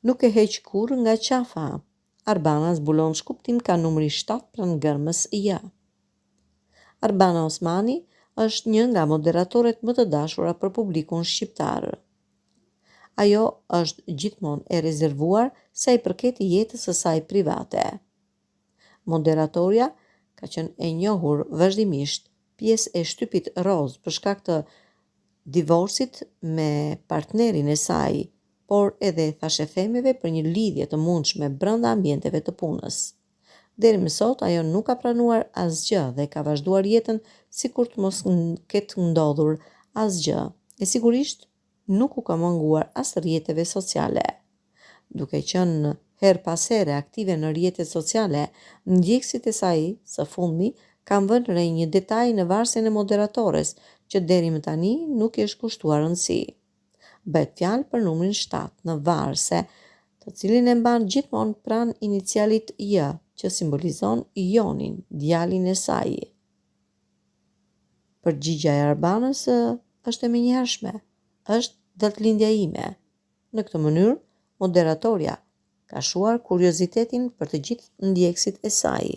Nuk e heq kurrë nga qafa. Arbana zbulon shkuptim ka numri 7 pranë gërmës J. Arbana Osmani është një nga moderatorët më të dashura për publikun shqiptar. Ajo është gjithmonë e rezervuar sa i përket jetës së saj private. Moderatorja ka qenë e njohur vazhdimisht pjesë e shtypit roz për shkak të divorcit me partnerin e saj, por edhe thashëthemjeve për një lidhje të mundshme brenda ambienteve të punës. Deri më sot ajo nuk ka pranuar asgjë dhe ka vazhduar jetën sikur të mos ketë ndodhur asgjë. E sigurisht nuk u ka munguar as rrjeteve sociale. Duke qenë her pas here aktive në rrjetet sociale, ndjekësit e saj së fundmi kanë vënë re një detaj në varsin e moderatores që deri më tani nuk i është kushtuar rëndësi. Bëhet fjalë për numrin 7 në varse, të cilin e mban gjithmonë pranë inicialit J, që simbolizon Jonin, djalin e saj. Përgjigjja e Arbanës është e menjëhershme, është datëlindja ime. Në këtë mënyrë, moderatorja ka shuar kuriozitetin për të gjithë ndjekësit e saj.